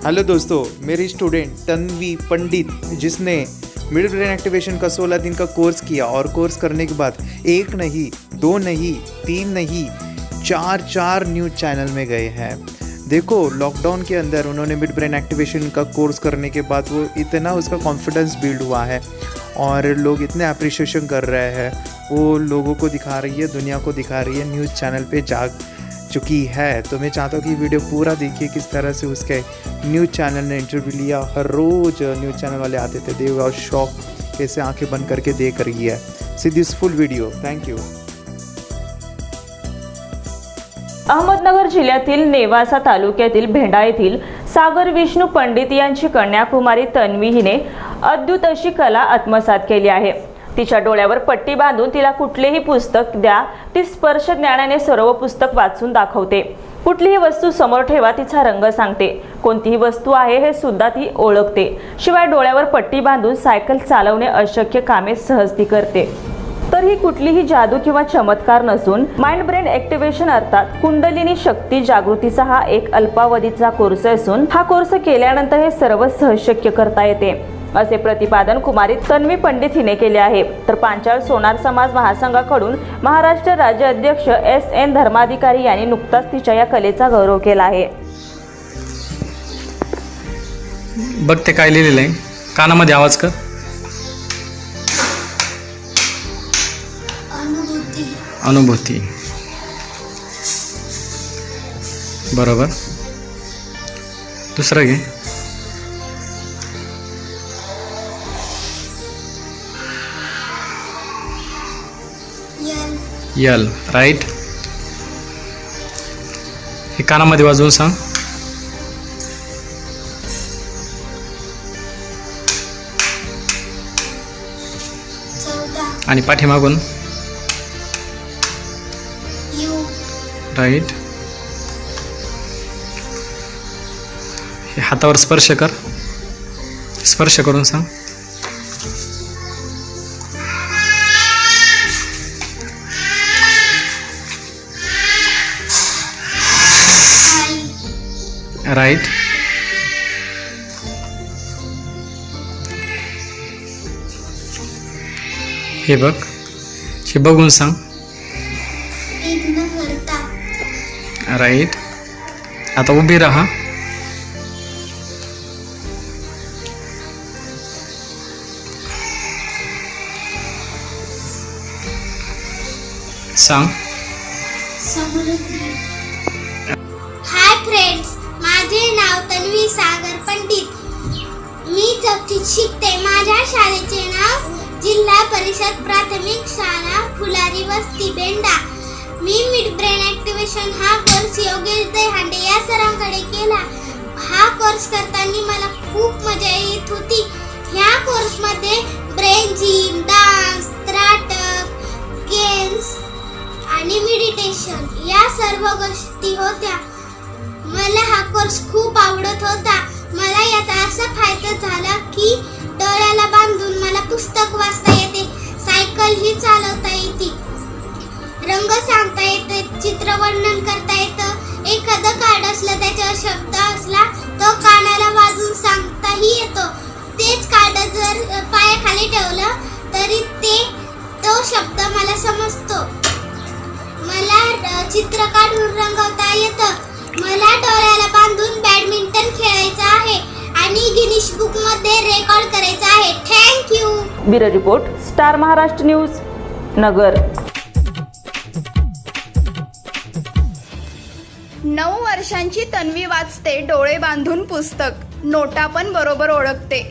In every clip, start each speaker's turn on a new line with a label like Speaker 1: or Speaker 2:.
Speaker 1: Hello दोस्तों, मेरी student Tanvi Pandit जिसने mid brain activation का 16 दिन का कोर्स किया और कोर्स करने के बाद एक नहीं, दो नहीं, तीन नहीं, चार न्यूज़ चैनल में गए हैं। देखो, लॉकडाउन के अंदर उन्होंने मिड ब्रेन एक्टिवेशन का कोर्स करने के बाद वो इतना उसका कॉन्फिडेंस बिल्ड हुआ है और लोग इतने अप्रिशिएशन कर रहे हैं। वो लोगों को दिखा रही है, दुनिया को दिखा रही है, न्यूज़ चैनल पे जा चुकी है। तो मैं चाहता हूँ कि वीडियो पूरा देखिए, किस तरह से उसके न्यूज़ चैनल ने इंटरव्यू लिया। हर रोज़ न्यूज़ चैनल वाले आते थे, देव और शौक कैसे आंखें बंद करके देख रही है। See this full video. Thank you.
Speaker 2: Ahmednagar जिल्ह्यातील नेवासा तालुक्यातील भेंडा येथील सागर विष्णू पंडित यांची कन्या कुमारी तन्वी हिने अद्भुत अशी कला आत्मसात केली आहे। तिच्या डोळ्यावर पट्टी बांधून तिला कुठलेही पुस्तक द्या, ती स्पर्श ज्ञानाने सर्व पुस्तक वाचून दाखवते। कुठलीही वस्तू समोर ठेवा, तिचा रंग सांगते। कोणतीही वस्तू आहे हे सुद्धा ती ओळखते। शिवाय डोळ्यावर पट्टी बांधून सायकल चालवणे अशक्य कामे सहज ती करते। तर ही कुठलीही जादू किंवा चमत्कार नसून माइंड ब्रेन ॲक्टिवेशन अर्थात कुंडलिनी शक्ती जागृतीचा हा एक अल्पावधीचा कोर्स असून हा कोर्स केल्यानंतर हे सर्व सहज शक्य करता येते, असे प्रतिपादन कुमारी तन्वी पंडित हिने केले आहे। तर पांचाळ सोनार समाज महासंघाकडून महाराष्ट्र राज्य अध्यक्ष SN धर्माधिकारी यांनी नुकताच तिच्या या कलेचा गौरव केला आहे।
Speaker 3: बघ ते काय लिहिलेलं आहे, कानामध्ये आवाज कर। अनुभूती बरोबर। दुसरं घे। यल राईट। हे कानामध्ये वाजवून सांग। आणि पाठीमागून राईट। हे हातावर स्पर्श कर, स्पर्श करून सांग। राईट। हे बघ, हे बघून सांग। राईट। आता उभी राहा। सांग।
Speaker 4: हाय फ्रेंड्स, माझे नाव तन्वी सागर पंडित। मी 4थीत शिकते। माझ्या शाळेचे नाव जिल्हा परिषद प्राथमिक शाळा फुलारी वस्ती भेंडा। मी मिड ब्रेन ॲक्टिवेशन हा कोर्स योगेश देहांडे या सरांकडे केला। हा कोर्स करताना मला खूप मजा येत होती। ह्या कोर्समध्ये ब्रेन जिम, डान्स, त्राटक, गेम्स आणि मेडिटेशन या सर्व गोष्टी होत्या। मला हा कोर्स खूप आवडत होता। मला याचा असा फायदा झाला की डोळ्याला बांधून मला पुस्तक वाचता येते, सायकल ही चालवता येते, रंग सांगता येते, चित्र वर्णन करता येतं। एखादं कार्ड असलं, त्याच्यावर शब्द असला तो कानाला वाजून सांगताही येतो। तेच कार्ड जर पायाखाली ठेवलं तरी तो शब्द मला समजतो। मला चित्र काढून रंगवता येतं। मला डोळ्याला बांधून बॅडमिंटन खेळायचं आहे आणि गिनीज बुक मध्ये रेकॉर्ड करायचं आहे। Thank you.
Speaker 2: Bureau report, star Maharashtra news, Nagar.
Speaker 5: 9 वर्षांची तन्वी वाचते डोळे बांधून पुस्तक, नोटा पण बरोबर ओळखते।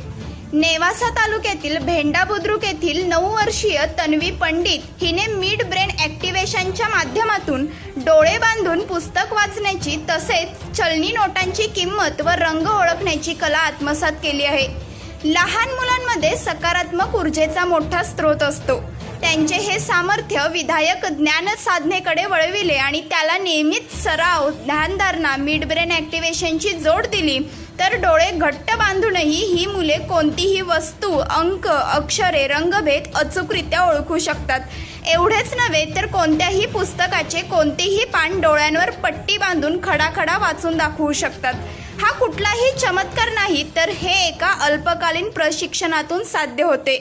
Speaker 5: नेवासा तालुक्यातील भेंडा बुद्रुक येथील 9 वर्षीय तन्वी पंडित हिने मिड ब्रेन ॲक्टिवेशनच्या माध्यमातून डोळे बांधून पुस्तक वाचण्याची तसेच चलनी नोटांची किंमत व रंग ओळखण्याची कला आत्मसात केली आहे। लहान मुलांमध्ये सकारात्मक ऊर्जेचा मोठा स्रोत असतो। त्यांचे हे सामर्थ्य विधायक ज्ञान साधनेकडे वळविले आणि त्याला नियमित सराव, ध्यानधारणा, मिड ब्रेन ॲक्टिवेशनची जोड दिली तर डोळे घट्ट बांधूनही ही मुले कोणतीही वस्तू, अंक, अक्षरे, रंगभेद अचूकरित्या ओळखू शकतात। एवढेच नव्हे तर कोणत्याही पुस्तकाचे कोणतेही पान डोळ्यांवर पट्टी बांधून खडाखडा वाचून दाखवू शकतात। हा कुठलाही चमत्कार नाही, तर हे एका अल्पकालीन प्रशिक्षणातून साध्य होते.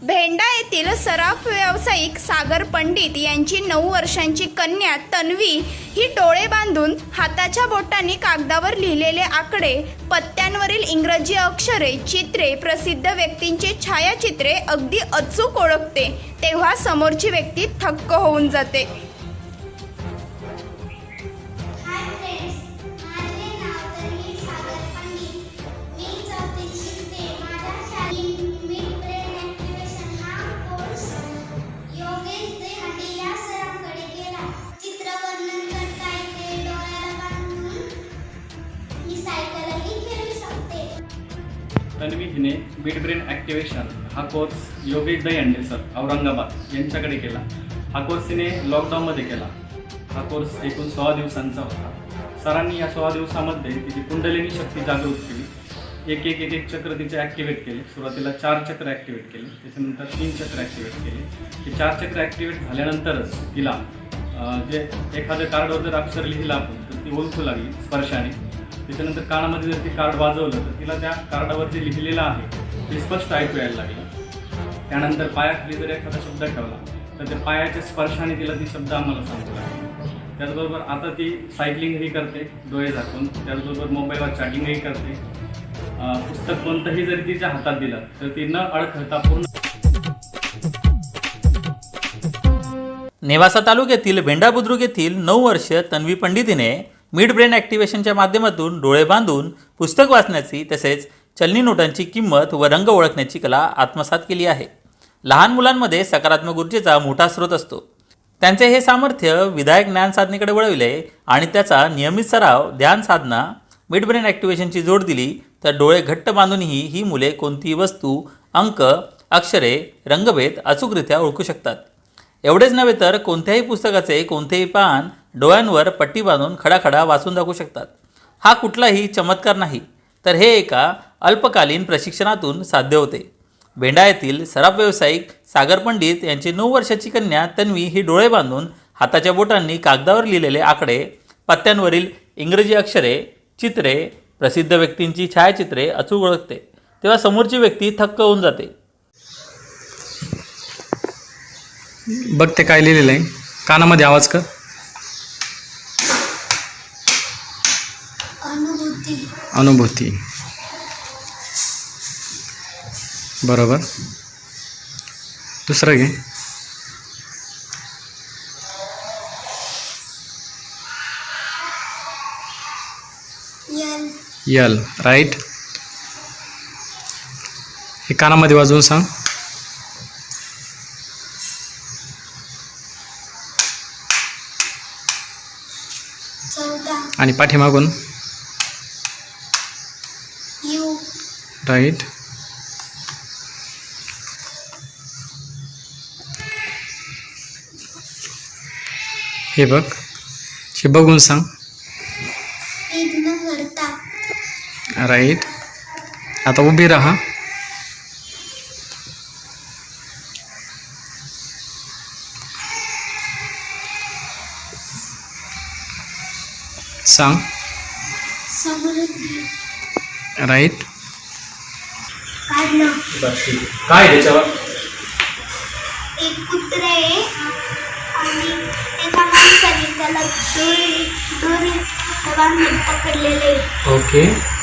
Speaker 5: भेंडा येथील सराफ व्यावसायिक सागर पंडित यांची 9 वर्षांची कन्या तन्वी ही डोळे बांधून हाताच्या बोटांनी कागदावर लिहिलेले आकडे, पत्त्यांवरील इंग्रजी अक्षरे, चित्रे, प्रसिद्ध व्यक्तींची छायाचित्रे अगदी अचूक ओळखते. तेव्हा समोरची व्यक्ती थक्क होऊन जाते.
Speaker 4: हाय फ्रेंड्स, माझे नाव तन्वी सागर पंडित. मी 4थीत शिकते. माझ्या शाळेत मिड ब्रेन ॲक्टिव्हेशन हा कोर्स योगेश देहाटे या सरांकडे केला. चित्रवर्णन करता येते, डोळ्याला बांधून मी सायकलही खेळू शकते.
Speaker 3: तन्वी हिने मिड ब्रेन ॲक्टिव्हेशन हा कोर्स योगेश दहीहंडे सर औरंगाबाद यांच्याकडे केला. हा कोर्स तिने लॉकडाऊनमध्ये केला. हा कोर्स एकूण 16 दिवसांचा होता. सरांनी या 16 दिवसामध्ये तिची कुंडलिनी शक्ती जागृत केली. एक चक्र तिचे ॲक्टिवेट केले. सुरुवातीला 4 चक्र ॲक्टिवेट केले, त्याच्यानंतर 3 चक्र ॲक्टिवेट केले. हे 4 चक्र ॲक्टिवेट झाल्यानंतरच तिला जे एखादं कार्डवर जर अक्षर लिहिलं आपण तर ती ओळखू लागली स्पर्शाने. त्याच्यानंतर कानामध्ये जर ती कार्ड वाजवलं तर तिला त्या कार्डावर जे लिहिलेलं आहे ते स्पष्ट ऐकू यायला लागलं. त्यानंतर पायाखाली जर एखादा शब्द ठेवला तर त्या पायाच्या स्पर्शाने तिला ती शब्द आम्हाला सांगू लागली. त्याचबरोबर आता ती सायकलिंगही करते डोळे झाकून. त्याचबरोबर मोबाईलवर चॅटिंगही करते. पुस्तक कोणतंही जरी तिच्या हातात दिलं तर ती न अडखळता पूर्ण.
Speaker 6: नेवासा तालुक्यातील भेंडा बुद्रुक येथील 9 वर्षीय तन्वी पंडितीने मिड ब्रेन ॲक्टिव्हेशनच्या माध्यमातून डोळे बांधून पुस्तक वाचण्याची तसेच चलनी नोटांची किंमत व रंग ओळखण्याची कला आत्मसात केली आहे. लहान मुलांमध्ये सकारात्मक ऊर्जेचा मोठा स्रोत असतो. त्यांचे हे सामर्थ्य विधायक ज्ञान साधनेकडे वळविले आणि त्याचा नियमित सराव ध्यान साधना मिड ब्रेन ॲक्टिव्हेशनची जोड दिली तर डोळे घट्ट बांधूनही ही मुले कोणतीही वस्तू, अंक, अक्षरे, रंगभेद अचूकरित्या ओळखू शकतात. एवढेच नव्हे तर कोणत्याही पुस्तकाचे कोणतेही पान डोळ्यांवर पट्टी बांधून खडाखडा वाचून दाखवू शकतात. हा कुठलाही चमत्कार नाही, तर हे एका अल्पकालीन प्रशिक्षणातून साध्य होते. भेंडा येथील सराफ व्यावसायिक सागर पंडित यांची 9 वर्षाची कन्या तन्वी ही डोळे बांधून हाताच्या बोटांनी कागदावर लिहिलेले आकडे, पत्त्यांवरील इंग्रजी अक्षरे, चित्रे, प्रसिद्ध व्यक्तींची छायाचित्रे अचूक ओळखते. तेव्हा समोरची व्यक्ती थक्क होऊन जाते.
Speaker 3: बघ ते काय लिहिलेलं आहे. कानामध्ये आवाज कर. अनुभूती. बरोबर. दुसरं घे. यल. राईट. हे कानामध्ये वाजवून सांग. आणि पाठीमागून. राईट. हे बघ. हे बघून सांग. राईट. आता उभी राहा. सांग. राईट. काय त्याच्यावर.
Speaker 4: एक कुत्रे आणि एका माणसाने त्याला दोरी बांधून पकडलेले.
Speaker 3: ओके.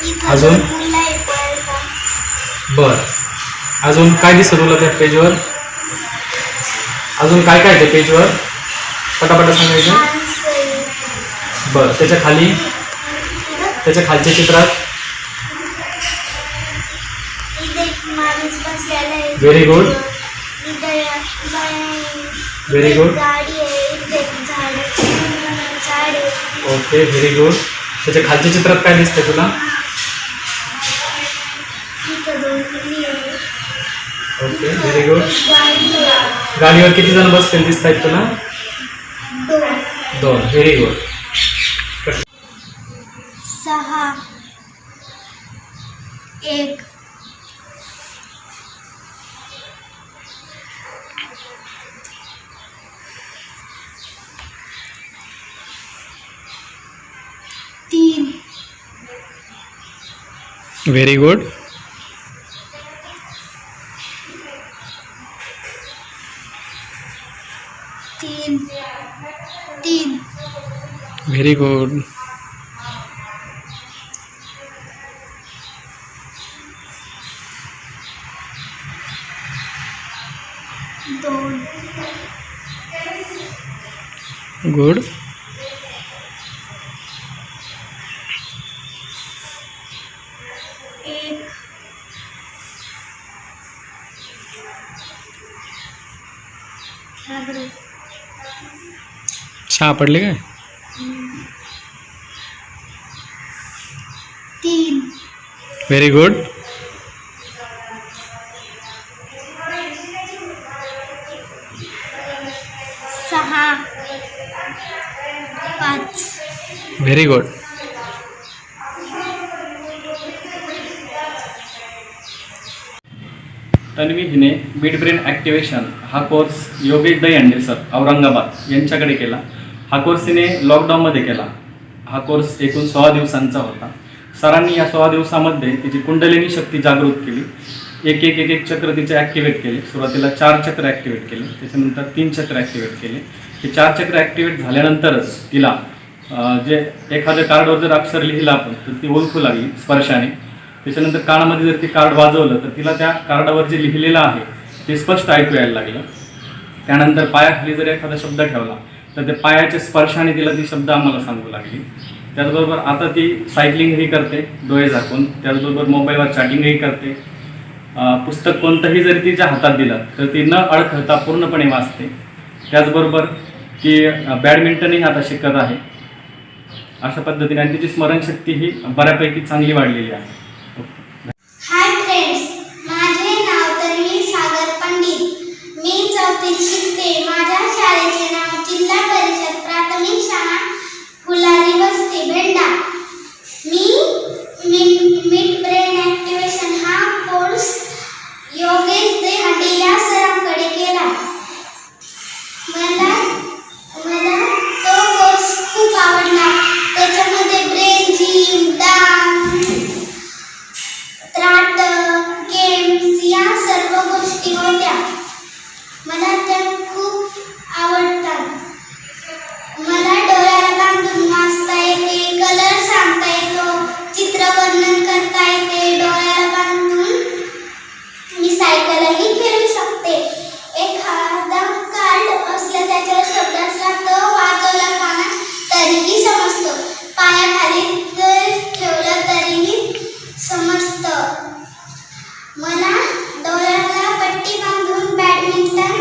Speaker 4: इथं
Speaker 3: अजून?
Speaker 4: दोन मुलं आहे पळतात.
Speaker 3: बर. अजून काय दिसत तुला त्या पेजवर. अजून काय काय त्या पेजवर पटापटा सांगायचं.
Speaker 4: माणसं आहे.
Speaker 3: बर. त्याच्या खालच्या चित्रात.
Speaker 4: इथे एक माणूस बसलेला आहे.
Speaker 3: Very good.
Speaker 4: इथे
Speaker 3: व्हेरी गुड.
Speaker 4: गाडी आहे. इथे झाड आहे.
Speaker 3: ओके. Very good. त्याच्या खालच्या चित्रात काय दिसतंय तुला.
Speaker 4: इथं दोन मुली आहे.
Speaker 3: ओके. Very good.
Speaker 4: गाडी आहे.
Speaker 3: गाडीवर किती जण बसलेले दिसत आहेत तुला.
Speaker 4: दोन.
Speaker 3: 2. Very good.
Speaker 4: 6 1 3
Speaker 1: very good.
Speaker 4: तीन तीन
Speaker 1: व्हेरी गुड.
Speaker 4: दोन
Speaker 1: गुड.
Speaker 4: एक
Speaker 1: सापडले काय?
Speaker 4: तीन
Speaker 1: व्हेरी गुड.
Speaker 4: सहा पाच
Speaker 1: व्हेरी गुड.
Speaker 3: तन्वी हिने मिड ब्रेन ॲक्टिवेशन हा कोर्स योगेश दहीहंडे सर औरंगाबाद यांच्याकडे केला. हा कोर्स तिने लॉकडाऊनमध्ये केला. हा कोर्स एकूण 16 दिवसांचा होता. सरांनी या 16 दिवसामध्ये तिची कुंडलिनी शक्ती जागृत केली. एक एक एक एक चक्र तिचे ॲक्टिवेट केले. सुरुवातीला 4 चक्र ॲक्टिवेट केले, त्याच्यानंतर 3 चक्र ॲक्टिवेट केले. हे 4 चक्र ॲक्टिवेट झाल्यानंतरच तिला जे एखाद्या कार्डवर जर अक्षर लिहिलं आपण तर ती ओळखू लागली स्पर्शाने. त्याच्यानंतर कानामध्ये जर ती कार्ड वाजवलं तर तिला त्या कार्डावर जे लिहिलेलं आहे ते स्पष्ट ऐकू यायला लागलं. त्यानंतर पायाखाली जर एखादा शब्द ठेवला तर ते पायाच्या स्पर्शाने तिला ती शब्द आम्हाला सांगू लागली. त्याचबरोबर आता ती सायकलिंगही करते डोळे झाकून. त्याचबरोबर मोबाईलवर चॅटिंगही करते. पुस्तक कोणतंही जरी तिच्या हातात दिलं तर ती न अडखळता पूर्णपणे वाचते. त्याचबरोबर ती बॅडमिंटनही आता शिकत आहे. अशा पद्धतीने आणि तिची स्मरणशक्ती ही बऱ्यापैकी चांगली वाढलेली आहे.
Speaker 4: हाय फ्रेंड्स, माझे नाव तन्वी सागर पंडित. मी 4थीत शिकते. माझ्या शाळेचे नाव जिल्हा परिषद प्राथमिक शाळा फुलारी वस्ती भेंडा. मी मिड ब्रेन ॲक्टिवेशन हा कोर्स योगेश दहीहंडे या सरांकडे केला. मला तो कोर्स खूप आवडला. त्याच्यामध्ये ब्रेन जिम, डान्स, त्राट, गेम्स या सर्व गोष्टी होत्या. मला त्या खूप आवडतात. मला डोळ्याला बांधून वाचता येते, कलर सांगता येतो, चित्र वर्णन करता येते. डोळ्याला बांधून मी सायकलही खेळू शकते. एखादा कार्ड असलं त्याच्यावर शब्द असला तो वाजवला कानात तरीही समजतो. पायाखाली जर ठेवलं तरीही समजतं. मला डोळ्याला पट्टी बांधून बॅडमिंटन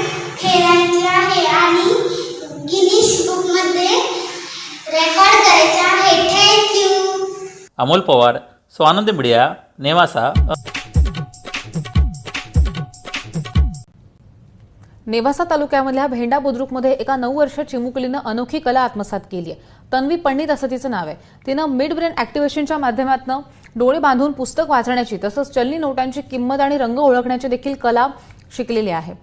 Speaker 4: खेळायचे आहे आणि गिनीज बुकमध्ये रेकॉर्ड करायचे आहे. थँक्यू.
Speaker 6: अमोल पवार, स्वानंद मीडिया, नेवासा.
Speaker 7: नेवासा तालुक्यामधल्या भेंडा बुद्रुकमध्ये एका 9 वर्षीय चिमुकलीनं अनोखी कला आत्मसात केली आहे. तन्वी पंडित असं तिचं नाव आहे. तिनं मिड ब्रेन ॲक्टिव्हेशनच्या माध्यमातून डोळे बांधून पुस्तक वाचण्याची तसंच चलनी नोटांची किंमत आणि रंग ओळखण्याची देखील कला शिकलेली आहे.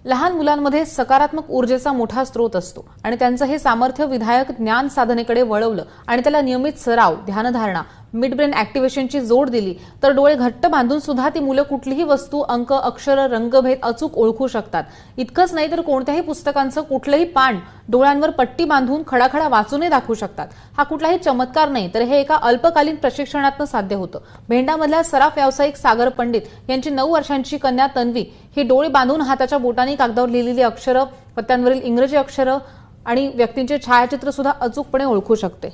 Speaker 7: लहान मुलांमध्ये सकारात्मक ऊर्जेचा मोठा स्रोत असतो आणि त्यांचं हे सामर्थ्य विधायक ज्ञान साधनेकडे वळवलं आणि त्याला नियमित सराव, ध्यानधारणा, मिड ब्रेन ॲक्टिव्हेशनची जोड दिली तर डोळे घट्ट बांधून सुद्धा ती मुलं कुठलीही वस्तू, अंक, अक्षर, रंगभेद अचूक ओळखू शकतात. इतकंच नाही तर कोणत्याही पुस्तकांचं कुठलंही पान डोळ्यांवर पट्टी बांधून खडाखडा वाचूनही दाखवू शकतात. हा कुठलाही चमत्कार नाही तर हे एका अल्पकालीन प्रशिक्षणातून साध्य होतं. भेंडामधल्या सराफ व्यावसायिक सागर पंडित यांची 9 वर्षांची कन्या तन्वी ही डोळे बांधून हाताच्या बोटांनी कागदावर लिहिलेली अक्षरं, पत्त्यांवरील इंग्रजी अक्षरं आणि व्यक्तींचे छायाचित्र सुद्धा अचूकपणे ओळखू शकते.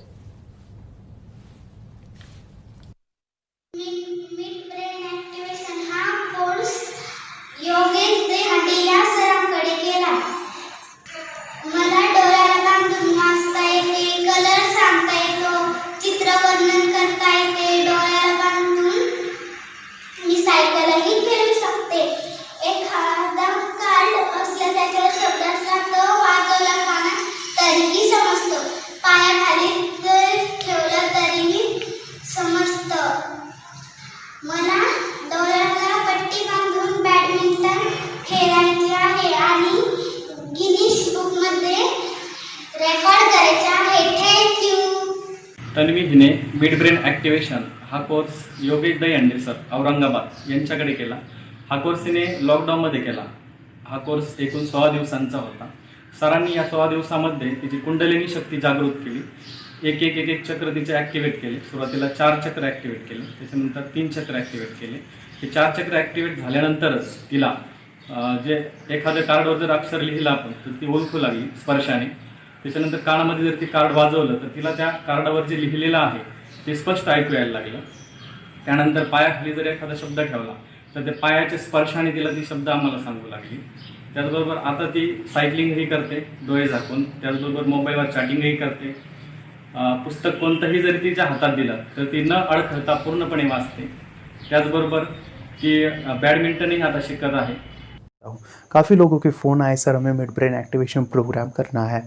Speaker 4: मिड ब्रेन ॲक्टिवेशन हा कोर्स योगेश दहीहंडे या सरांकडे केला. मला डोळ्याला बांधून वाचता येते, कलर सांगता येतो, चित्र वर्णन करता येते. डोळ्याला बांधून मी सायकलही खेळू शकते. एखादा कार्ड असलं त्याच्यावर शब्द असला तो वाजवला कानात तरीही समजतो. पायाखाली जर ठेवलं तरीही समजतं. मला डोळ्याला पट्टी बांधून बॅडमिंटन खेळायचे आहे आणि गिनीज बुकमध्ये रेकॉर्ड करायचे आहे. थँक्यू.
Speaker 3: तन्वी हिने मिड ब्रेन ॲक्टिवेशन हा कोर्स योगेश दहीहंडे सर औरंगाबाद यांच्याकडे केला. हा कोर्स तिने लॉकडाऊनमध्ये केला. हा कोर्स एकूण 16 दिवसांचा होता. सरांनी या 16 दिवसामध्ये तिची कुंडलिनी शक्ती जागृत केली. एक एक एक एक चक्र तिचे ॲक्टिवेट केले. सुरुवातीला 4 चक्र ॲक्टिवेट केले, त्याच्यानंतर 3 चक्र ॲक्टिवेट केले. हे 4 चक्र ॲक्टिवेट झाल्यानंतरच तिला जे एखाद्या कार्डवर जर अक्षर लिहिलं आपण तर ती ओळखू लागली स्पर्शाने. त्याच्यानंतर कानामध्ये जर ती कार्ड वाजवलं तर तिला त्या कार्डावर जे लिहिलेलं आहे ते स्पष्ट ऐकू यायला लागलं. त्यानंतर पायाखाली जर एखादा शब्द ठेवला तर त्या पायाच्या स्पर्शाने तिला ती शब्द आम्हाला सांगू लागली. त्याचबरोबर आता ती सायकलिंगही करते डोळे झाकून, त्याचबरोबर मोबाईलवर चॅटिंगही करते. पुस्तक कोणतंही जरी तिच्या हातात दिलं तर ती न अडखळता पूर्णपणे वाचते. त्याचबरोबर ती बॅडमिंटनही आता शिकत आहे.
Speaker 1: काफ़ी लोगों के फ़ोन आए, सर हमें मिड ब्रेन एक्टिवेशन प्रोग्राम करना है.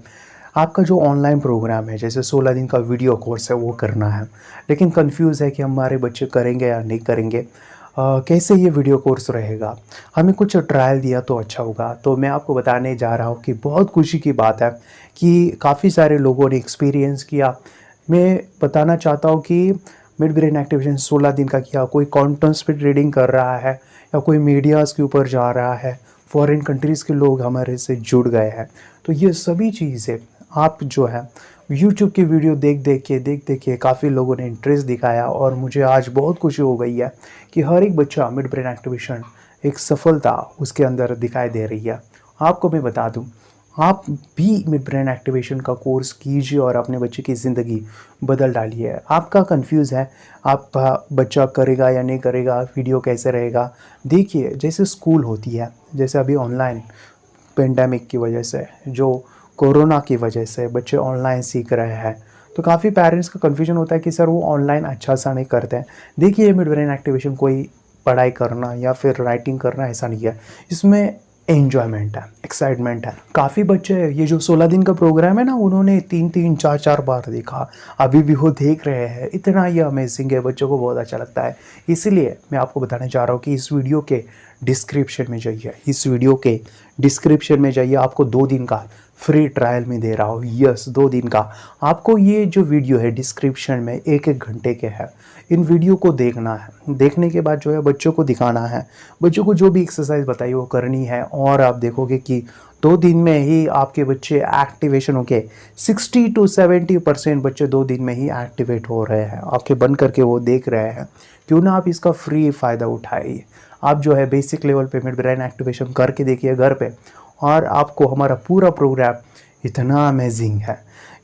Speaker 1: आपका जो ऑनलाइन प्रोग्राम है जैसे 16 दिन का वीडियो कोर्स है वो करना है, लेकिन कंफ्यूज है कि हमारे बच्चे करेंगे या नहीं करेंगे. कैसे ये वीडियो कोर्स रहेगा, हमें कुछ ट्रायल दिया तो अच्छा होगा. तो मैं आपको बताने जा रहा हूँ कि बहुत खुशी की बात है कि काफ़ी सारे लोगों ने एक्सपीरियंस किया. मैं बताना चाहता हूँ कि मिड ब्रेन एक्टिवेशन 16 दिन का किया, कोई कॉन्टेंट स्पीड रीडिंग कर रहा है या कोई मीडियाज़ के ऊपर जा रहा है, फॉरेन कंट्रीज़ के लोग हमारे से जुड़ गए हैं. तो ये सभी चीज़ें आप जो है यूट्यूब की वीडियो देख देख के काफ़ी लोगों ने इंटरेस्ट दिखाया और मुझे आज बहुत खुशी हो गई है कि हर एक बच्चा मिड ब्रेन एक्टिवेशन एक सफलता उसके अंदर दिखाई दे रही है. आपको मैं बता दूं, आप भी मिड ब्रेन एक्टिवेशन का कोर्स कीजिए और अपने बच्चे की ज़िंदगी बदल डालिए. आपका कंफ्यूज है आप बच्चा करेगा या नहीं करेगा, वीडियो कैसे रहेगा. देखिए जैसे स्कूल होती है, जैसे अभी ऑनलाइन पेंडेमिक की वजह से, जो कोरोना की वजह से बच्चे ऑनलाइन सीख रहे हैं, तो काफ़ी पेरेंट्स का कन्फ्यूजन होता है कि सर वो ऑनलाइन अच्छा सा नहीं करते हैं. देखिए मिड ब्रेन एक्टिवेशन कोई पढ़ाई करना या फिर राइटिंग करना ऐसा नहीं है, इसमें एन्जॉयमेंट है, एक्साइटमेंट है. काफ़ी बच्चे ये जो 16 दिन का प्रोग्राम है ना, उन्होंने 3-3, 4-4 बार देखा, अभी भी वो देख रहे हैं. इतना ये अमेजिंग है, बच्चों को बहुत अच्छा लगता है. इसलिए मैं आपको बताने जा रहा हूँ कि इस वीडियो के डिस्क्रिप्शन में जाइए, इस वीडियो के डिस्क्रिप्शन में जाइए. आपको 2 दिन का फ्री ट्रायल में दे रहा हूँ. यस, 2 दिन का. आपको ये जो वीडियो है डिस्क्रिप्शन में 1-1 घंटे के है, इन वीडियो को देखना है. देखने के बाद जो है बच्चों को दिखाना है, बच्चों को जो भी एक्सरसाइज बताई वो करनी है. और आप देखोगे कि 2 दिन में ही आपके बच्चे एक्टिवेशन होके 60 to 70% बच्चे 2 दिन में ही एक्टिवेट हो रहे हैं. आंखें बंद करके वो देख रहे हैं. क्यों ना आप इसका फ्री फ़ायदा उठाइए. आप जो है बेसिक लेवल पे मिड ब्रेन एक्टिवेशन करके देखिए घर पे, और आपको हमारा पूरा प्रोग्राम इतना अमेजिंग है,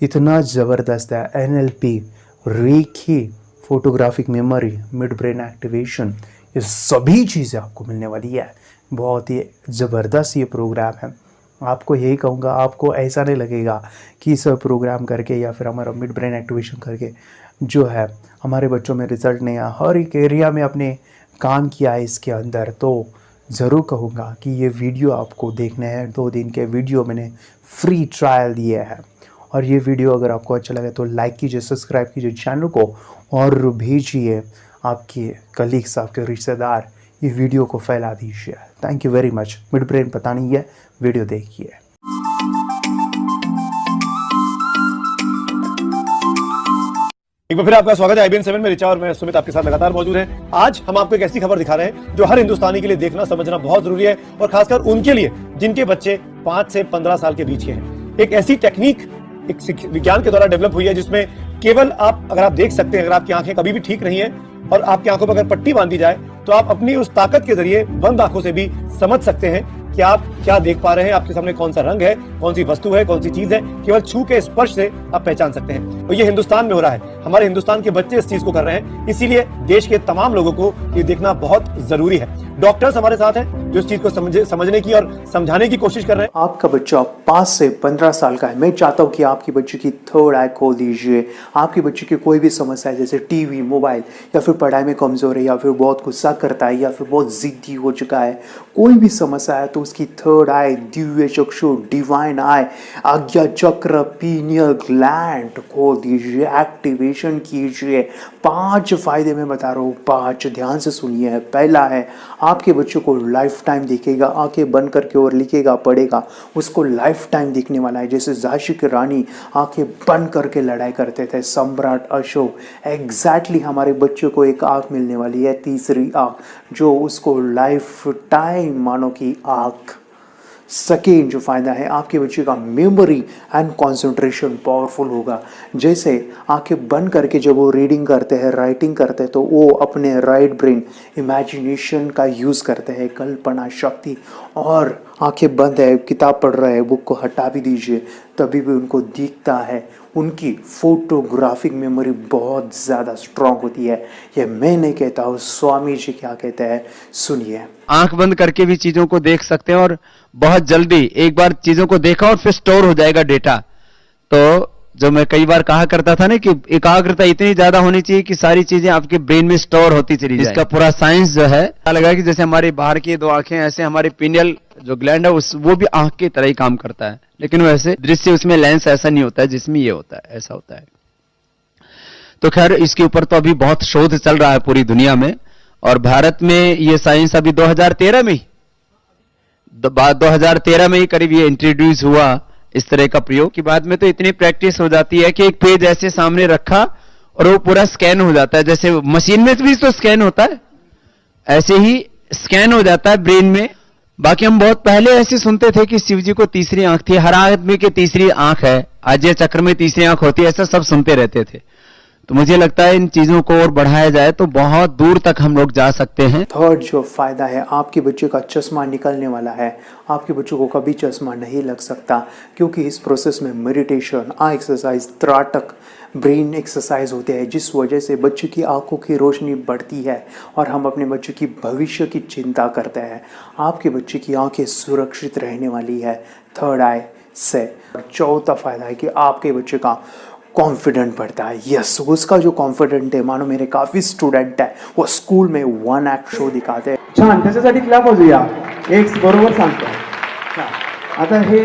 Speaker 1: इतना ज़बरदस्त है. NLP, रेखी, photographic memory, mid brain activation, ये सभी चीज़ें आपको मिलने वाली है. बहुत ही ज़बरदस्त ये प्रोग्राम है. आपको यही कहूँगा, आपको ऐसा नहीं लगेगा कि इस प्रोग्राम करके या फिर हमारा मिड ब्रेन एक्टिवेशन करके जो है हमारे बच्चों में रिजल्ट नहीं आया. हर एक एरिया में आपने काम किया है इसके अंदर, तो ज़रूर कहूँगा कि ये वीडियो आपको देखने हैं. 2 दिन के वीडियो मैंने फ्री ट्रायल दिए हैं. और ये वीडियो अगर आपको अच्छा लगे तो लाइक कीजिए, सब्सक्राइब कीजिए चैनल को, और भेजिए आपके कलीग्स, आपके रिश्तेदार, ये वीडियो को फैला दीजिए. Thank you very much. Mid brain पता नहीं है, वीडियो देखिए.
Speaker 8: एक बार फिर आपका स्वागत है IBN 7 में. रिचा और मैं सुमित आपके साथ लगातार मौजूद हैं. आज हम आपको एक ऐसी खबर दिखा रहे हैं जो हर हिंदुस्तानी के लिए देखना समझना बहुत जरूरी है, और खासकर उनके लिए जिनके बच्चे 5 से 15 साल के बीच के हैं. एक ऐसी टेक्निक एक विज्ञान के द्वारा डेवलप हुई है जिसमें केवल आप, अगर आप देख सकते हैं, अगर आपकी आंखें कभी भी ठीक नहीं है और आपकी आंखों पर अगर पट्टी बांधी जाए तो आप अपनी उस ताकत के जरिए बंद आंखों से भी समझ सकते हैं कि आप क्या देख पा रहे हैं, आपके सामने कौन सा रंग है, कौन सी वस्तु है, कौन सी चीज है. केवल छू के स्पर्श से आप पहचान सकते हैं. और ये हिंदुस्तान में हो रहा है. हमारे हिंदुस्तान के बच्चे इस चीज को कर रहे हैं. इसीलिए देश के तमाम लोगों को ये देखना बहुत जरूरी है. डॉक्टर्स हमारे साथ हैं जो इस चीज को समझने की और समझाने की कोशिश कर रहे हैं.
Speaker 1: आपका बच्चा 5 से 15 साल का है. मैं चाहता हूँ कि आपके बच्चे की थर्ड आई खोल दीजिए. आपके बच्चे की कोई भी समस्या है, जैसे टीवी, मोबाइल, या फिर पढ़ाई में कमज़ोर है, या फिर बहुत गुस्सा करता है, या फिर बहुत ज़िद्दी हो चुका है, कोई भी समस्या है, तो उसकी थर्ड आई, दिव्य चक्षु, डिवाइन आई, आज्ञा चक्र, पीनियल ग्लैंड खोल दीजिए, एक्टिवेशन कीजिए. 5 फायदे मैं बता रहा हूँ, 5 ध्यान से सुनिए. पहला है, आपके बच्चों को लाइफ लाइफ टाइम दिखेगा, आंखें बंद करके और लिखेगा पढ़ेगा, उसको लाइफ टाइम दिखने वाला है। जैसे झांसी की रानी आंखें बंद करके लड़ाई करते थे, सम्राट अशोक, एग्जैक्टली हमारे बच्चों को एक आँख मिलने वाली है, तीसरी आँख, जो उसको लाइफ टाइम मानो कि आँख। सेकेंड जो फ़ायदा है, आपके बच्चे का मेमोरी एंड कंसंट्रेशन पावरफुल होगा। जैसे आंखें बंद करके जब वो रीडिंग करते हैं, राइटिंग करते हैं, तो वो अपने राइट ब्रेन इमेजिनेशन का यूज़ करते हैं, कल्पना शक्ति। और आंखें बंद है, किताब पढ़ रहे हैं, बुक को हटा भी दीजिए, तभी भी उनको दिखता है। उनकी फोटोग्राफिक मेमोरी बहुत ज़्यादा स्ट्रांग होती है। ये मैं नहीं कहता हूँ, स्वामी जी क्या कहते हैं, सुनिए।
Speaker 9: आंख बंद करके भी चीजों को देख सकते हैं और बहुत जल्दी एक बार चीजों को देखा और फिर स्टोर हो जाएगा डेटा। तो जो मैं कई बार कहा करता था ना कि एकाग्रता इतनी ज्यादा होनी चाहिए कि सारी चीजें आपके ब्रेन में स्टोर होती चली जाए। इसका पूरा साइंस जो है लगा कि जैसे हमारी बाहर की दो आंखें, ऐसे हमारी पिनियल जो ग्लैंड है वो भी आंख की तरह ही काम करता है, लेकिन वैसे दृश्य उसमें लेंस ऐसा नहीं होता है जिसमें ये होता है, ऐसा होता है। तो खैर इसके ऊपर तो अभी बहुत शोध चल रहा है पूरी दुनिया में, और भारत में ये साइंस अभी 2013 में 2013 में ही करीब ये इंट्रोड्यूस हुआ इस तरह का प्रयोग। की बाद में तो इतनी प्रैक्टिस हो जाती है कि एक पेज ऐसे सामने रखा और वो पूरा स्कैन हो जाता है, जैसे मशीन में भी तो स्कैन होता है, ऐसे ही स्कैन हो जाता है ब्रेन में। बाकी हम बहुत पहले ऐसे सुनते थे कि शिव जी को तीसरी आंख थी, हर आदमी की तीसरी आंख है, अजय चक्र में तीसरी आंख होती है, ऐसा सब सुनते रहते थे। तो मुझे लगता है इन चीजों को और बढ़ाया जाए तो बहुत दूर तक हम लोग जा सकते हैं।
Speaker 1: थर्ड जो फायदा है, आपके बच्चे का चश्मा निकलने वाला है। आपके बच्चों को कभी चश्मा नहीं लग सकता, क्योंकि इस प्रोसेस में मेडिटेशन, आई एक्सरसाइज, त्राटक, ब्रेन एक्सरसाइज होते हैं, जिस वजह से बच्चे की आंखों की रोशनी बढ़ती है और हम अपने बच्चे की भविष्य की चिंता करते हैं। आपके बच्चे की आंखें सुरक्षित रहने वाली है थर्ड आई से। चौथा फायदा है कि आपके बच्चे का कॉन्फिडेंट बढ़ता है। यस, उसका जो कॉन्फिडेंट है, मानो मेरे काफ़ी स्टुडंट है, वो स्कूल में वन ॲक्ट शो दिखाते हैं।
Speaker 10: छान, त्याच्यासाठी क्लॅप वाजूया. एक बरोबर सांगतो. आता हे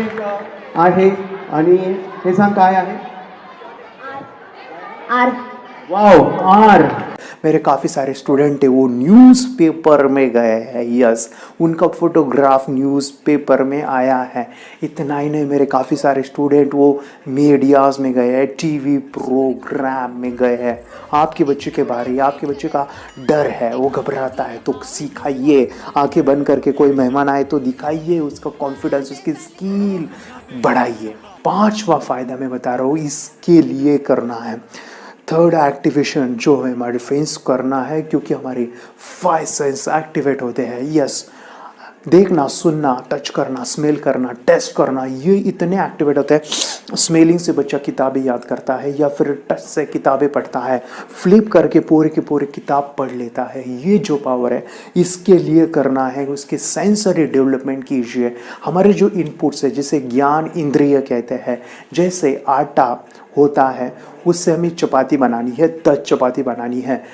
Speaker 10: आहे आणि हे सांग काय आहे?
Speaker 4: आर.
Speaker 10: Wow, R.
Speaker 1: मेरे काफ़ी सारे स्टूडेंट है वो न्यूज़पेपर में गए हैं। यस, उनका फोटोग्राफ न्यूज़पेपर में आया है। इतना ही नहीं, मेरे काफ़ी सारे स्टूडेंट वो मीडियाज़ में गए हैं, टीवी प्रोग्राम में गए हैं। आपके बच्चे के बारे, आपके बच्चे का डर है, वो घबराता है, तो सिखाइए। आंखें बंद करके कोई मेहमान आए तो दिखाइए उसका कॉन्फिडेंस, उसकी स्किल बढ़ाइए। पांचवा फ़ायदा मैं बता रहा हूँ, इसके लिए करना है थर्ड एक्टिवेशन, जो है हमारे फेस करना है, क्योंकि हमारे 5 सेंस एक्टिवेट होते हैं। यस, देखना, सुनना, टच करना, स्मेल करना, टेस्ट करना, ये इतने एक्टिवेट होते हैं। स्मेलिंग से बच्चा किताबें याद करता है, या फिर टच से किताबें पढ़ता है, फ्लिप करके पूरे के पूरे किताब पढ़ लेता है। ये जो पावर है, इसके लिए करना है, उसके सेंसरी डेवलपमेंट कीजिए। हमारे जो इनपुट्स है, जिसे ज्ञान इंद्रिय कहते हैं, जैसे आटा होता है, उससे हमें चपाती बनानी है, 10 चपाती बनानी है।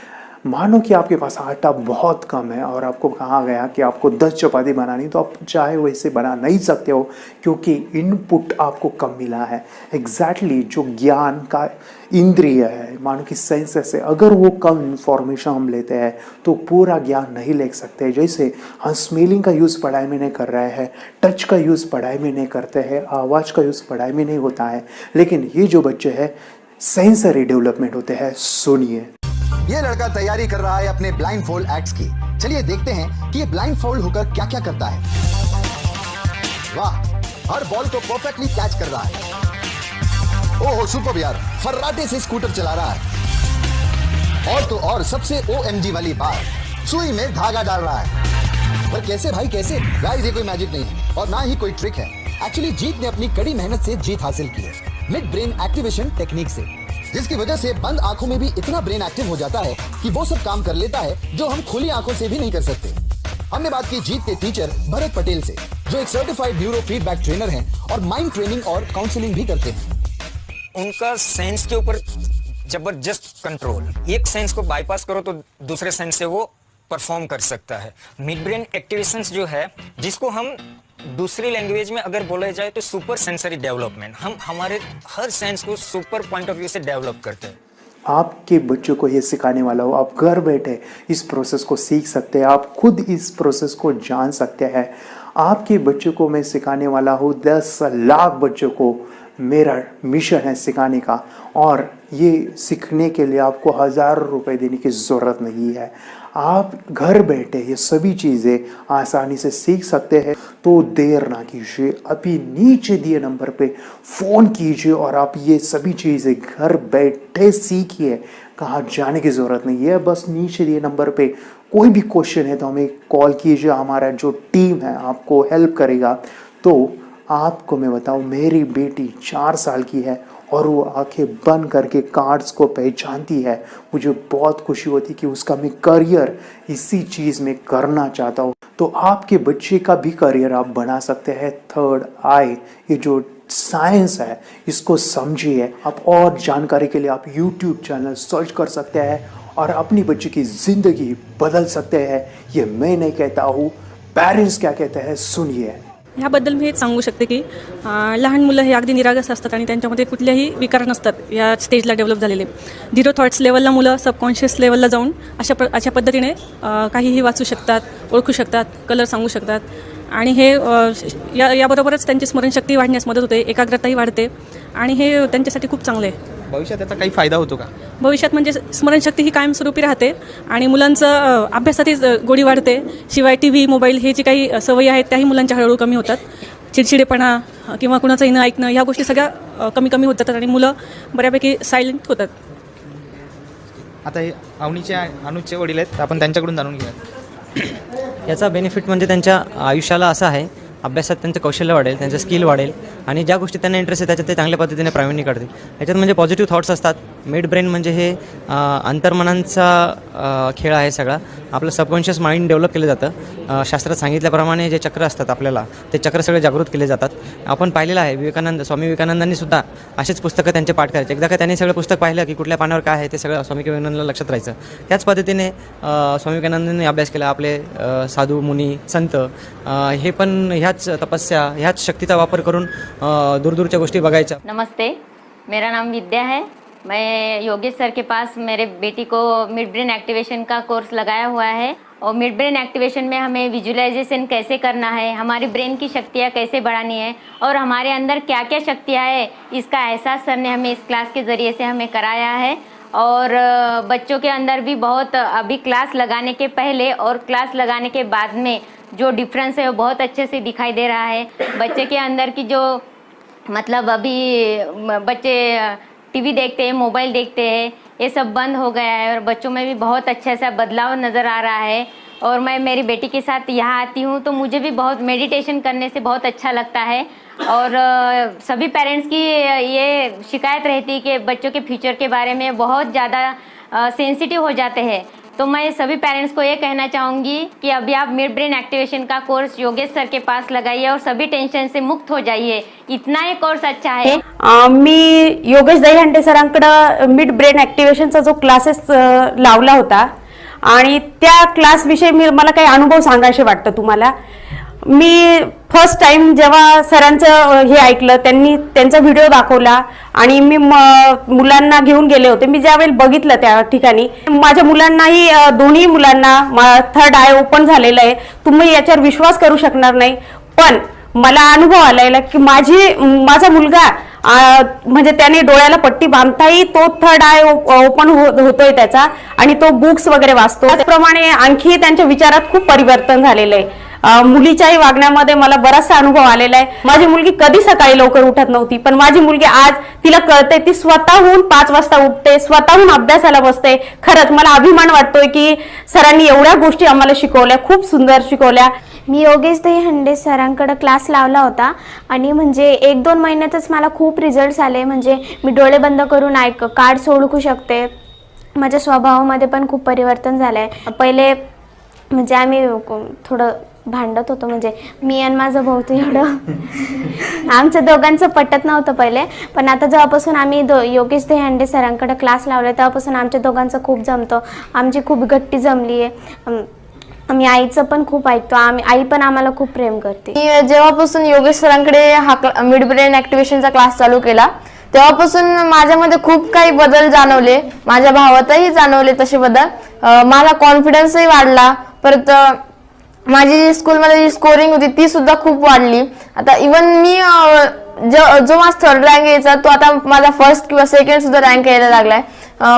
Speaker 1: मानो कि आपके पास आटा बहुत कम है और आपको कहा गया कि आपको 10 चपाती बनानी, तो आप चाहे वैसे बना नहीं सकते हो, क्योंकि इनपुट आपको कम मिला है। एग्जैक्टली जो ज्ञान का इंद्रिय है, मानो कि सेंसेस है, अगर वो कम इंफॉर्मेशन हम लेते हैं तो पूरा ज्ञान नहीं ले सकते। जैसे हम स्मेलिंग का यूज़ पढ़ाई में नहीं कर रहे हैं, टच का यूज़ पढ़ाई में नहीं करते हैं, आवाज़ का यूज़ पढ़ाई में नहीं होता है, लेकिन ये जो बच्चे हैं सेंसरी डेवलपमेंट होते हैं। सुनिए।
Speaker 11: ये लड़का तैयारी कर रहा है अपने ब्लाइंड फोल्ड एक्ट्स की। चलिए देखते हैं कि ये ब्लाइंड फोल्ड होकर क्या क्या करता है। वाह, हर बॉल को परफेक्टली कैच कर रहा है। ओहो सुपर यार, फर्राटे से स्कूटर चला रहा है। और तो और सबसे OMG वाली बात, सुई में धागा डाल रहा है। पर कैसे भाई, कैसे? गाइस, ये कोई मैजिक नहीं है और ना ही कोई ट्रिक है। एक्चुअली जीत ने अपनी कड़ी मेहनत से जीत हासिल की है, मिड ब्रेन एक्टिवेशन टेक्निक से, जिसकी वजह से बंद आंखों में भी इतना ब्रेन एक्टिव हो जाता है कि वो सब काम कर लेता है जो हम खुली आंखों से भी नहीं कर सकते। हमने बात की जीत के टीचर भरत पटेल से, जो एक सर्टिफाइड न्यूरो फीडबैक ट्रेनर हैं और माइंड ट्रेनिंग और काउंसलिंग भी करते हैं।
Speaker 12: उनका सेंस के ऊपर जबरदस्त कंट्रोल, एक सेंस को बाईपास करो तो दूसरे सेंस से वो परफॉर्म कर सकता है। मिड ब्रेन एक्टिवेशंस जो है, जिसको हम दूसरी लैंग्वेज में अगर बोला जाए तो सुपर सेंसरी डेवलपमेंट, हम हमारे हर सेंस को super point of view say develop करते हैं।
Speaker 1: आपके बच्चों को ये सिखाने वाला हूँ। आप घर बैठे इस प्रोसेस को सीख सकते हैं, आप खुद इस प्रोसेस को जान सकते हैं। आपके बच्चों को मैं सिखाने वाला हूँ, 10 लाख बच्चों को मेरा मिशन है सिखाने का, और ये सीखने के लिए आपको हज़ारों रुपए देने की ज़रूरत नहीं है। आप घर बैठे ये सभी चीज़ें आसानी से सीख सकते हैं। तो देर ना कीजिए, अभी नीचे दिए नंबर पे फ़ोन कीजिए और आप ये सभी चीज़ें घर बैठे सीखिए। कहाँ जाने की ज़रूरत नहीं है, बस नीचे दिए नंबर पे कोई भी क्वेश्चन है तो हमें कॉल कीजिए, हमारा जो टीम है आपको हेल्प करेगा। तो आपको मैं बताऊं, मेरी बेटी 4 साल की है और वो आंखें बंद करके कार्ड्स को पहचानती है। मुझे बहुत खुशी होती कि उसका मैं करियर इसी चीज़ में करना चाहता हूँ। तो आपके बच्चे का भी करियर आप बना सकते हैं। थर्ड आई, ये जो साइंस है इसको समझिए। आप और जानकारी के लिए आप YouTube चैनल सर्च कर सकते हैं और अपनी बच्चे की ज़िंदगी बदल सकते हैं। ये मैं नहीं कहता हूँ, पेरेंट्स क्या कहते हैं सुनिए।
Speaker 13: ह्याबद्दल मी हेच सांगू शकते की लहान मुलं हे अगदी निरागस असतात आणि त्यांच्यामध्ये कुठलेही विकार नसतात या स्टेजला डेव्हलप झालेले। 0 थॉट्स लेवलला मुलं सबकॉन्शियस लेवलला जाऊन अशा पद्धतीने काहीही वाचू शकतात, ओळखू शकतात, कलर सांगू शकतात आणि हे याबरोबरच त्यांची स्मरणशक्ती वाढण्यास मदत होते, एकाग्रताही वाढते आणि हे त्यांच्यासाठी खूप चांगले आहे।
Speaker 14: भविष्यात त्याचा काही फायदा होतो का?
Speaker 13: भविष्यात म्हणजे स्मरणशक्ती ही कायमस्वरूपी राहते आणि मुलांचं अभ्यासातही गोडी वाढते। शिवाय TV, मोबाईल हे जी काही सवयी आहेत त्याही मुलांच्या हळूहळू कमी होतात। चिडचिडेपणा किंवा कुणाचंही न ऐकणं ह्या गोष्टी सगळ्या कमी होत जातात आणि मुलं बऱ्यापैकी सायलेंट होतात।
Speaker 14: आता हे अनुजचे वडील आहेत, तर आपण त्यांच्याकडून जाणून घेऊया।
Speaker 15: याचा बेनिफिट म्हणजे त्यांच्या आयुष्याला असा आहे, अभ्यासात त्यांचं कौशल्य वाढेल, त्यांचं स्किल वाढेल आणि ज्या गोष्टी त्यांना इंटरेस्ट आहे त्याच्यात ते चांगल्या पद्धतीने प्रावीण्य काढतील। याच्यात म्हणजे पॉझिटिव्ह थॉट्स असतात। मिड ब्रेन म्हणजे हे अंतर्मनांचा खेळ आहे सगळा। आपलं सबकॉन्शियस माइंड डेव्हलप केलं जातं। शास्त्रात सांगितल्याप्रमाणे जे चक्र असतात आपल्याला, ते चक्र सगळे जागृत केले जातात। आपण पाहिलेलं आहे स्वामी विवेकानंदांनी सुद्धा असेच पुस्तकं त्यांचे पाठ करायचे। एकदा का त्यांनी सगळं पुस्तक पाहिलं की कुठल्या पानावर काय आहे ते सगळं स्वामी विवेकानंदांना लक्षात राहायचं। त्याच पद्धतीने स्वामी विवेकानंदांनी अभ्यास केला। आपले साधू मुनी संत हे पण ह्याच तपस्या, ह्याच शक्तीचा वापर करून दूरदूरच्या गोष्टी बघायच्या।
Speaker 16: नमस्ते, मेरा नाम विद्या है। मैं योगेश सर के पास मेरे बेटी को मिड ब्रेन एक्टिवेशन का कोर्स लगाया हुआ है और मिड ब्रेन एक्टिवेशन में हमें विजुअलाइजेशन कैसे करना है, हमारी ब्रेन की शक्तियाँ कैसे बढ़ानी है और हमारे अंदर क्या क्या शक्तियाँ है, इसका एहसास सर ने हमें इस क्लास के ज़रिए से हमें कराया है। और बच्चों के अंदर भी बहुत अभी क्लास लगाने के पहले और क्लास लगाने के बाद में जो डिफरेंस है वो बहुत अच्छे से दिखाई दे रहा है। बच्चे के अंदर की जो मतलब अभी बच्चे TV देखते हैं, मोबाइल देखते हैं, ये सब बंद हो गया है और बच्चों में भी बहुत अच्छा सा बदलाव नज़र आ रहा है। और मैं मेरी बेटी के साथ यहाँ आती हूँ तो मुझे भी बहुत मेडिटेशन करने से बहुत अच्छा लगता है। और सभी पेरेंट्स की ये शिकायत रहती है कि बच्चों के फ्यूचर के बारे में बहुत ज़्यादा सेंसिटिव हो जाते हैं। तो मैं सभी पेरेंट्स को ये कहना चाहूँगी कि अभी आप मिड ब्रेन एक्टिवेशन का कोर्स योगेश सर के पास लगाइए और सभी टेंशन से मुक्त हो जाइए। इतना ही कोर्स अच्छा है।
Speaker 17: मी योगेश दहीहंडे सरांकडे मिड ब्रेन ॲक्टिव्हेशनचा जो क्लासेस लावला होता आणि त्या क्लासविषयी मला काही अनुभव सांगायचे वाटतं तुम्हाला। मी फर्स्ट टाइम जेव्हा सरांचं हे ऐकलं, त्यांनी त्यांचा व्हिडिओ दाखवला आणि मी मुलांना घेऊन गेले होते। मी ज्यावेळी बघितलं त्या ठिकाणी माझ्या मुलांनाही, दोन्ही मुलांना थर्ड आय ओपन झालेलं आहे। तुम्ही याच्यावर विश्वास करू शकणार नाही, पण मला अनुभव आलेला की माझा मुलगा म्हणजे त्याने डोळ्याला पट्टी बांधताही तो थर्ड आय ओपन होतोय त्याचा आणि तो बुक्स वगैरे वाचतो। त्याचप्रमाणे आणखी त्यांच्या विचारात खूप परिवर्तन झालेलं आहे। मुलीच्याही वागण्यामध्ये मला बराचसा अनुभव आलेला आहे। माझी मुलगी कधी सकाळी लवकर उठत नव्हती, पण माझी मुलगी आज तिला कळते, ती स्वतःहून 5 वाजता उठते, स्वतःहून अभ्यासाला बसते। खरंच मला अभिमान वाटतोय की सरांनी एवढ्या गोष्टी आम्हाला शिकवल्या, खूप सुंदर शिकवल्या।
Speaker 4: मी योगेश दहीहंडे सरांकडे क्लास लावला होता आणि म्हणजे 1-2 महिन्यातच मला खूप रिझल्ट्स आले। म्हणजे मी डोळे बंद करून कार्ड्स ओळखू शकते। माझ्या स्वभावामध्ये पण खूप परिवर्तन झालंय। पहिले म्हणजे आम्ही थोडं भांडत होतो, म्हणजे मी आणि माझा भाऊ तर एवढं आमच्या दोघांचं पटत नव्हतं पहिले, पण आता जेव्हापासून आम्ही योगेश दहीहंडे सरांकडे क्लास लावले तेव्हापासून आमच्या दोघांचं खूप जमतं, आमची खूप गट्टी जमली आहे। आम्ही आईचं पण खूप ऐकतो, आई पण आम्हाला खूप प्रेम करते।
Speaker 18: जेव्हापासून योगेश सरांकडे हा मिड ब्रेन ॲक्टिव्हेशनचा क्लास चालू केला तेव्हापासून माझ्यामध्ये खूप काही बदल जाणवले, माझ्या भावातही जाणवले तसे बदल. माझा कॉन्फिडन्सही वाढला. परत माझी जी स्कूलमध्ये जी स्कोरिंग होती ती सुद्धा खूप वाढली. आता इवन मी जो माझा 3rd रँक यायचा तो आता माझा 1st किंवा 2nd सुद्धा रँक यायला लागलाय.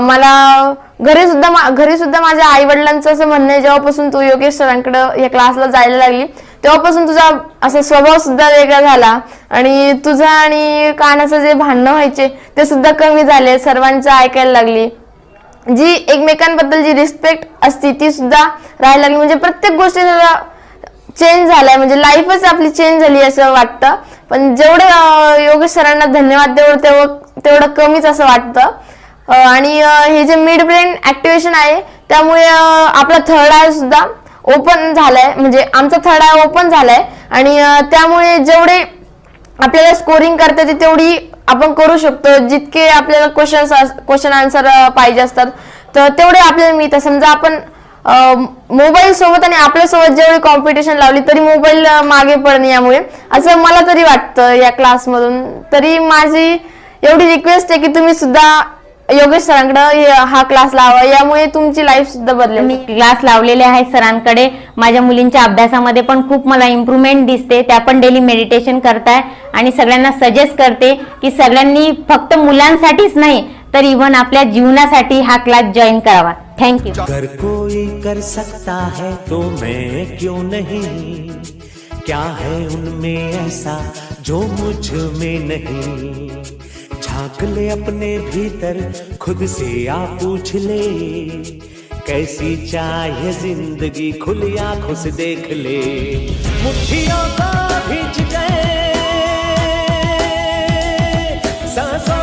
Speaker 18: मला घरी सुद्धा माझ्या आई वडिलांचं असं म्हणणं आहे, जेव्हापासून तू योगेश सरांकडे या क्लासला जायला लागली तेव्हापासून तुझा असा स्वभाव सुद्धा वेगळा झाला आणि तुझा आणि कानाचं जे भांडणं व्हायचे ते सुद्धा कमी झाले, सर्वांचं ऐकायला लागली. जी एकमेकांबद्दल जी रिस्पेक्ट असती ती सुद्धा राहायला लागली. म्हणजे प्रत्येक गोष्टी चेंज झालाय, म्हणजे लाईफच आपली चेंज झाली असं वाटतं. पण जेवढे योगेश सरांना धन्यवाद तेवढं कमीच असं वाटतं. आणि हे जे मिड ब्रेन ऍक्टिव्हेशन आहे त्यामुळे आपला 3rd आय सुद्धा ओपन झालाय, म्हणजे आमचा 3rd आय ओपन झालाय आणि त्यामुळे जेवढे आपल्याला स्कोरिंग करता येते तेवढी आपण करू शकतो. जितके आपल्याला क्वेश्चन आन्सर पाहिजे असतात तर तेवढे आपल्याला मिळतात. समजा आपण मोबाईल सोबत आणि आपल्यासोबत जेवढी कॉम्पिटिशन लावली तरी मोबाईल मागे पडणे, यामुळे असं मला तरी वाटतं या क्लासमधून. तरी माझी एवढी रिक्वेस्ट आहे की तुम्ही सुद्धा योगेश सरांकडे हा क्लास लावा, यामुळे तुमची लाईफ सुद्धा बदलेल.
Speaker 16: मी क्लास लावलेले आहे सरांकडे. माझ्या मुलींच्या अभ्यासामध्ये पण खूप मला इम्प्रूव्हमेंट दिसते. त्या पण डेली मेडिटेशन करताय आणि सगळ्यांना सजेस्ट करते की सगळ्यांनी फक्त मुलांसाठीच नाही तर इव्हन आपल्या जीवनासाठी हा क्लास जॉईन करावा. थँक्यू.
Speaker 19: अगर कोई कर सकता है तो मैं क्यों नहीं, क्या है उनमें ऐसा जो मुझ में नहीं. झांक ले अपने भीतर खुद से आ पूछ ले, कैसी चाहिए जिंदगी खुली आंखों से देख ले. मुट्ठियों को भींच गए सांसों